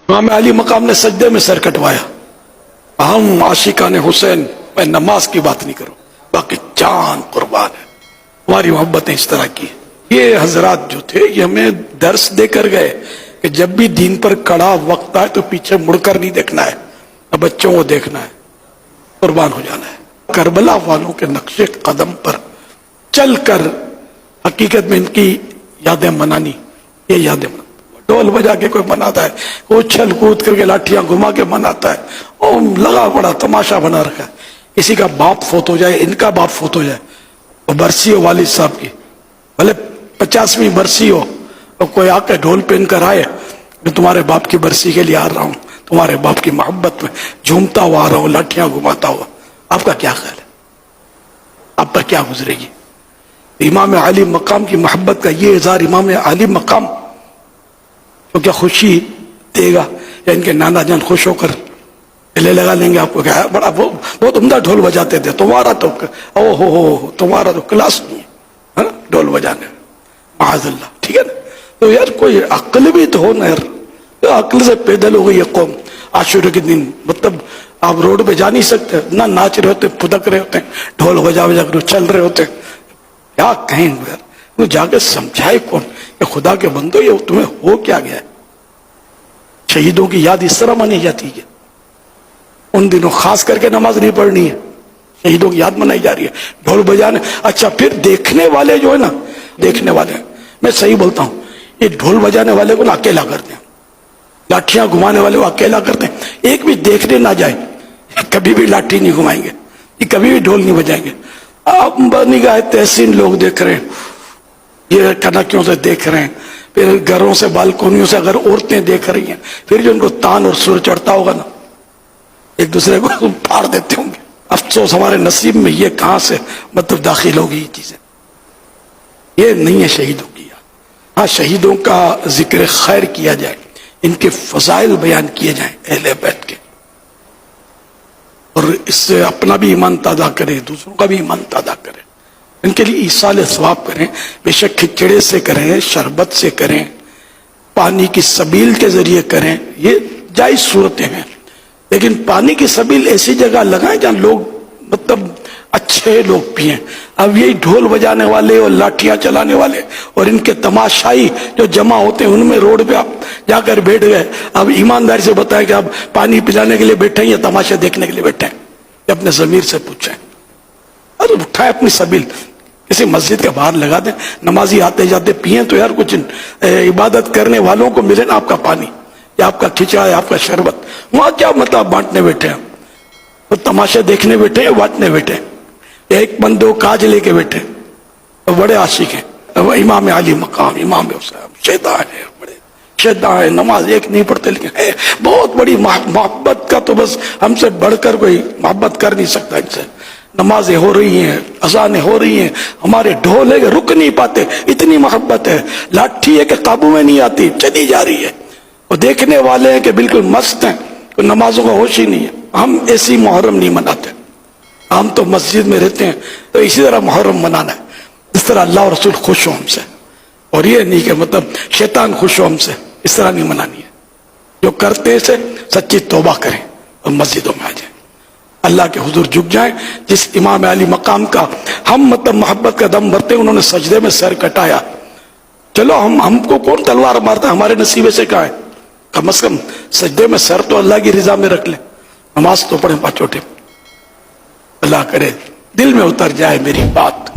امام علی مقام نے سجدے میں سر کٹوایا. ہم عاشقان حسین، میں نماز کی بات نہیں کروں، باقی جان قربان ہے. ہماری محبتیں اس طرح کی. یہ حضرات جو تھے یہ ہمیں درس دے کر گئے کہ جب بھی دین پر کڑا وقت آئے تو پیچھے مڑ کر نہیں دیکھنا ہے، اب بچوں کو دیکھنا ہے، قربان ہو جانا ہے. کربلا والوں کے نقش قدم پر چل کر حقیقت میں ان کی یادیں منانی. یہ یادیں منانی، ڈھول بجا کے کوئی مناتا ہے، وہ چھل کود کر کے لاٹھیاں گھما کے مناتا ہے، وہ لگا بڑا تماشا بنا رکھا ہے. کسی کا باپ فوت ہو جائے، ان کا باپ فوت ہو جائے، وہ برسی ہو والد صاحب کی، بھلے 50ویں برسی ہو، اور کوئی آ کے ڈھول پہن کر آئے میں تمہارے باپ کی برسی کے لیے آ رہا ہوں، تمہارے باپ کی محبت میں جھومتا ہوا آ رہا ہوں، لاٹھیاں گھماتا ہوا، آپ کا کیا خیال ہے؟ آپ پر کیا گزرے گی؟ امام علی مقام کی محبت کا یہ اظہار امام علی مقام تو کیا خوشی دے گا؟ یا ان کے نانا جان خوش ہو کر گلے لگا لیں گے آپ کو؟ کیا بڑا بہت عمدہ ڈھول بجاتے تھے، تمہارا تو او ہو تمہارا تو کلاس نہیں ہے ڈھول بجانے، معاذ اللہ. ٹھیک ہے نا؟ تو یار کوئی عقل بھی تو ہو نا یار. عقل سے پیدل ہو گئی یہ قوم. عاشورے کے دن مطلب آپ روڈ پہ جا نہیں سکتے، نہ ناچ رہے ہوتے، پھدک رہے ہوتے ہیں، ڈھول بجا بجا کر چل رہے ہوتے ہیں. کیا کہیں یار؟ وہ جا کے سمجھائے کون کہ خدا کے بندو یہ تمہیں ہو کیا گیا ہے؟ شہیدوں کی یاد اس طرح منائی جاتی ہے. ان دنوں خاص کر کے نماز نہیں پڑھنی ہے، شہیدوں کی یاد منائی جا رہی ہے، ڈھول بجانے. اچھا پھر دیکھنے والے جو ہے نا، دیکھنے والے، میں صحیح بولتا ہوں، یہ ڈھول بجانے والے کو نا اکیلا کرتے ہیں، لاٹھیاں گھمانے والے کو اکیلا کرتے ہیں. ایک بھی دیکھنے نہ جائے، کبھی بھی لاٹھی نہیں گھمائیں گے، یہ کبھی بھی ڈھول نہیں بجائیں گے. آپ نگاہ تحسین لوگ دیکھ رہے ہیں، یہ کنکیوں سے دیکھ رہے ہیں، پھر گھروں سے بالکونیوں سے اگر عورتیں دیکھ رہی ہیں، پھر جو ان کو تان اور سر چڑھتا ہوگا نا، ایک دوسرے کو پھاڑ دیتے ہوں گے. افسوس ہمارے نصیب میں یہ کہاں سے مطلب داخل ہوگی یہ چیزیں. یہ نہیں ہے شہیدوں کی یاد. ہاں شہیدوں کا ذکر خیر کیا جائے، ان کے فضائل بیان کیے جائیں اہل بیت کے، اور اس سے اپنا بھی ایمان تازہ کریں، دوسروں کا بھی ایمان تازہ کریں، ان کے لیے ایصال ثواب کریں. بے شک کھچڑے سے کریں، شربت سے کریں، پانی کی سبیل کے ذریعے کریں، یہ جائز صورتیں ہیں. لیکن پانی کی سبیل ایسی جگہ لگائیں جہاں لوگ مطلب اچھے لوگ بھی ہیں. اب یہی ڈھول بجانے والے اور لاٹھیاں چلانے والے اور ان کے تماشائی جو جمع ہوتے ہیں، ان میں روڈ پہ آپ جا کر بیٹھ گئے. اب ایمانداری سے بتائیں کہ آپ پانی پلانے کے لیے بیٹھے ہیں یا تماشا دیکھنے کے لیے بیٹھے ہیں؟ یہ اپنے ضمیر سے پوچھیں. اور اٹھائیں اپنی سبیل، کسی مسجد کے باہر لگا دیں، نمازی آتے جاتے پئیں تو یار کچھ عبادت کرنے والوں کو ملے نا آپ کا پانی یا آپ کا کھچڑا یا آپ کا شربت. وہاں کیا مطلب بانٹنے بیٹھے ہیں؟ وہ تماشا دیکھنے بیٹھے یا بانٹنے بیٹھے؟ ایک بندو کاج لے کے بیٹھے، وہ بڑے عاشق ہیں. وہ امام علی مقام، امام حسین شیطان ہے، بڑے شیطان ہے، نماز ایک نہیں پڑھتے لیکن ہے بہت بڑی محبت کا تو بس ہم سے بڑھ کر کوئی محبت کر نہیں سکتا ان سے. نمازیں ہو رہی ہیں، اذانیں ہو رہی ہیں، ہمارے ڈھول ہے کہ رک نہیں پاتے، اتنی محبت ہے. لاٹھی ہے کہ قابو میں نہیں آتی، چلی جا رہی ہے. وہ دیکھنے والے ہیں کہ بالکل مست ہیں، کوئی نمازوں کا ہوش ہی نہیں ہے. ہم ایسی محرم نہیں مناتے، ہم تو مسجد میں رہتے ہیں تو اسی طرح محرم منانا ہے جس طرح اللہ اور رسول خوش ہو ہم سے، اور یہ نہیں کہ مطلب شیطان خوش ہو ہم سے، اس طرح نہیں منانی ہے. جو کرتے سے سچی توبہ کریں اور مسجدوں میں آ جائیں، اللہ کے حضور جھک جائیں. جس امام علی مقام کا ہم مطلب محبت کا دم بھرتے ہیں، انہوں نے سجدے میں سر کٹایا. چلو ہم کو کون تلوار مارتا ہے، ہمارے نصیبے سے کہاں ہے؟ کم از کم سجدے میں سر تو اللہ کی رضا میں رکھ لیں، نماز تو پڑھیں پاچوٹے. اللہ کرے دل میں اتر جائے میری بات.